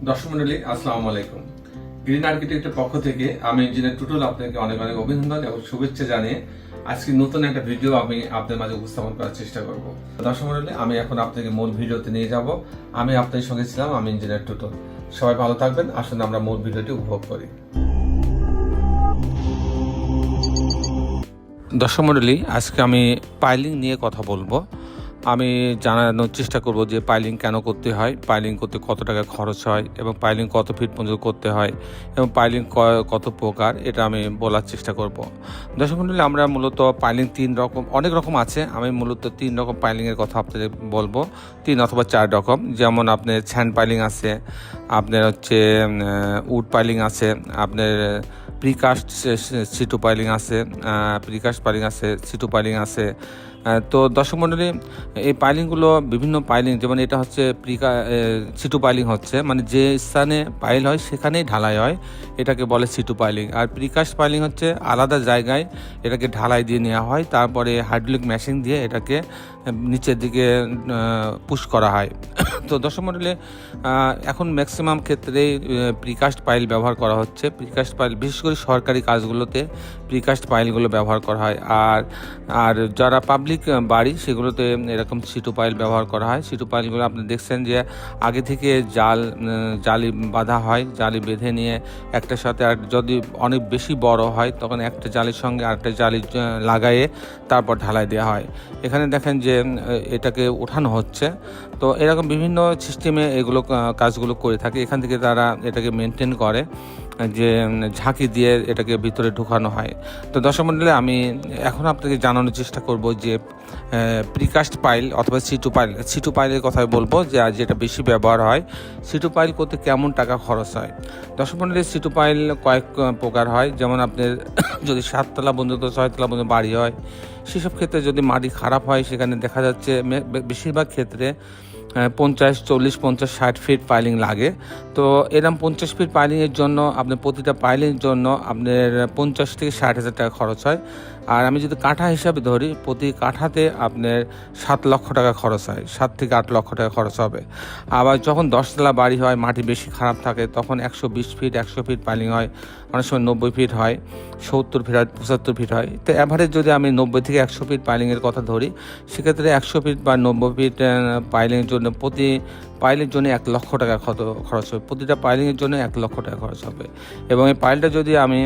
দর্শক মন্ডলী, আসসালামু আলাইকুম। গ্রিন আর্কিটেক্টের পক্ষ থেকে আমি ইঞ্জিনিয়ার টুটুল আপনাকে অনেক অনেক অভিনন্দন এবং শুভেচ্ছা জানিয়ে আজকে নতুন একটা ভিডিও আমি আপনাদের মাঝে উপস্থাপন করার চেষ্টা করব। দর্শক মন্ডলী, আমি এখন আপনাকে মূল ভিডিওতে নিয়ে যাব। আমি আপনাদের সঙ্গে ছিলাম, আমি ইঞ্জিনিয়ার টুটুল। সবাই ভালো থাকবেন। আসুন আমরা মূল ভিডিওটি উপভোগ করি। দর্শক মন্ডলী, আজকে আমি পাইলিং নিয়ে কথা বলবো। আমি জানানোর চেষ্টা করব যে পাইলিং কেন করতে হয়, পাইলিং করতে কত টাকা খরচ হয় এবং পাইলিং কত ফিট পর্যন্ত করতে হয় এবং পাইলিং কত প্রকার, এটা আমি বলার চেষ্টা করব। দর্শক মন্ডলী, আমরা মূলত পাইলিং অনেক রকম আছে। আমি মূলত 3 রকম পাইলিংয়ের কথা আপনাদের বলবো, 3 অথবা 4 রকম। যেমন আপনার স্যান্ড পাইলিং আছে, আপনার হচ্ছে উড পাইলিং আছে, আপনার প্রিকাস্ট সিটু পাইলিং আছে, সিটু পাইলিং আছে। তো দর্শক মণ্ডলী, এই পাইলিংগুলো বিভিন্ন পাইলিং, যেমন এটা হচ্ছে সিটু পাইলিং হচ্ছে মানে যে স্থানে পাইল হয় সেখানেই ঢালাই হয়, এটাকে বলে সিটু পাইলিং। আর প্রিকাস্ট পাইলিং হচ্ছে আলাদা জায়গায় এটাকে ঢালাই দিয়ে নেওয়া হয়, তারপরে হাইড্রোলিক মেশিন দিয়ে এটাকে নিচের দিকে পুশ করা হয়। তো দর্শক মণ্ডলী, এখন ম্যাক্সিমাম ক্ষেত্রেই প্রিকাস্ট পাইল ব্যবহার করা হচ্ছে। প্রিকাস্ট পাইল বিশেষ করে সরকারি কাজগুলোতে প্রিকাস্ট পাইলগুলো ব্যবহার করা হয়। আর যারা পাবলিক বাড়ি সেগুলোতে এরকম সিটু পাইল ব্যবহার করা হয়। সিটু পাইলগুলো আপনি দেখছেন যে আগে থেকে জালি বাঁধা হয়, জালি বেঁধে নিয়ে একটার সাথে আর যদি অনেক বেশি বড় হয় তখন একটা জালির সঙ্গে আরেকটা জালি লাগাইয়ে তারপর ঢালাই দেওয়া হয়। এখানে দেখেন যে এটাকে ওঠানো হচ্ছে। তো এরকম বিভিন্ন সিস্টেমে এগুলো কাজগুলো করে থাকে। এখান থেকে তারা এটাকে মেনটেন করে যে ঝাঁকি দিয়ে এটাকে ভিতরে ঢুকানো হয়। তো দর্শক মণ্ডলী, আমি এখন আপনাকে জানানোর চেষ্টা করব যে প্রিকাস্ট পাইল অথবা সিটু পাইলের কথাই বলবো, যে যেটা বেশি ব্যবহার হয়। সিটু পাইল করতে কেমন টাকা খরচ হয়? দর্শক মণ্ডলী, সিটু পাইল কয়েক প্রকার হয়। যেমন আপনার যদি 7 তলা পর্যন্ত 6 তলা পর্যন্ত বাড়ি হয়, সেসব ক্ষেত্রে যদি মাটি খারাপ হয় সেখানে দেখা যাচ্ছে বেশিরভাগ ক্ষেত্রে 50, 40, 50, 60 ফিট পাইলিং লাগে। তো এরকম 50 ফিট পাইলিংয়ের জন্য আপনার প্রতিটা পাইলিংয়ের জন্য আপনার 50 থেকে 60,000 টাকা খরচ হয়। আর আমি যদি কাঠা হিসাবে ধরি, প্রতি কাঠাতে আপনার 7 লক্ষ টাকা খরচ হয়, 7 থেকে 8 লক্ষ টাকা খরচ হবে। আবার যখন 10 তলা বাড়ি হয়, মাটি বেশি খারাপ থাকে, তখন 120 ফিট 100 ফিট পাইলিং হয়, অনেক সময় 90 ফিট হয়, 70 ফিট হয়, 75 ফিট হয়। তো অ্যাভারেজ যদি আমি 90 থেকে 100 ফিট পাইলিংয়ের কথা ধরি, সেক্ষেত্রে 100 ফিট বা 90 ফিট পাইলিংয়ের জন্য প্রতি পাইলের জন্য 1 লক্ষ টাকা খরচ হবে। প্রতিটা পাইলিংয়ের জন্য 1 লক্ষ টাকা খরচ হবে। এবং এই পাইলটা যদি আমি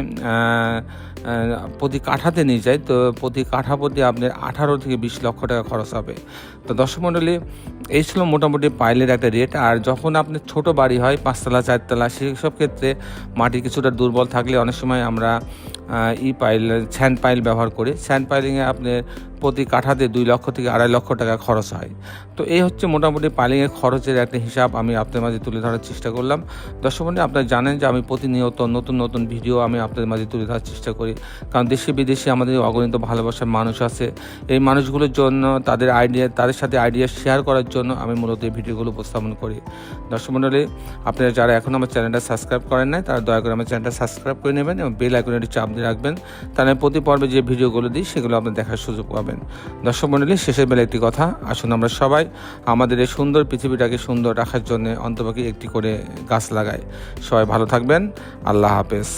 প্রতি কাঠাতে নিয়ে যাই, তো প্রতি কাঠা প্রতি আপনার 18 থেকে 20 লক্ষ টাকা খরচ হবে। তো দর্শক মণ্ডলী, এই ছিল মোটামুটি পাইলের একটা রেট। আর যখন আপনার ছোট বাড়ি হয়, 5 তলা 4 তলা, সেসব ক্ষেত্রে মাটি কিছুটা দুর্বল থাকলে অনেক সময় আমরা স্যান্ড পাইল ব্যবহার করি। স্যান্ড পাইলিংয়ে আপনার প্রতি কাঠাতে 2 লক্ষ থেকে 2.5 লক্ষ টাকা খরচ হয়। তো এই হচ্ছে মোটামুটি পাইলিংয়ের খরচের একটা হিসাব আমি আপনাদের মাঝে তুলে ধরার চেষ্টা করলাম। দর্শক বন্ধু, আপনারা জানেন যে আমি প্রতিনিয়ত নতুন নতুন ভিডিও আমি আপনাদের মাঝে তুলে ধরার চেষ্টা করি, কারণ দেশে বিদেশে আমাদের অগণিত ভালোবাসার মানুষ আছে। এই মানুষগুলোর জন্য তাদের সাথে আইডিয়া শেয়ার করার জন্য আমি মূলত এই ভিডিওগুলো উপস্থাপন করি। দর্শক মণ্ডলী, আপনারা যারা এখন আমার চ্যানেলটা সাবস্ক্রাইব করেন নাই, তারা দয়া করে আমার চ্যানেলটা সাবস্ক্রাইব করে নেবেন এবং বেল আইকনটি চাপ দিয়ে রাখবেন, তাহলে প্রতি পর্বে যে ভিডিওগুলো দিই সেগুলো আপনি দেখার সুযোগ পাবেন। দর্শক মণ্ডলী, শেষের বেলা একটি কথা, আসুন আমরা সবাই আমাদের এই সুন্দর পৃথিবীটাকে সুন্দর রাখার জন্য অন্তপক্ষে একটি করে গাছ লাগাই। সবাই ভালো থাকবেন। আল্লাহ হাফেজ।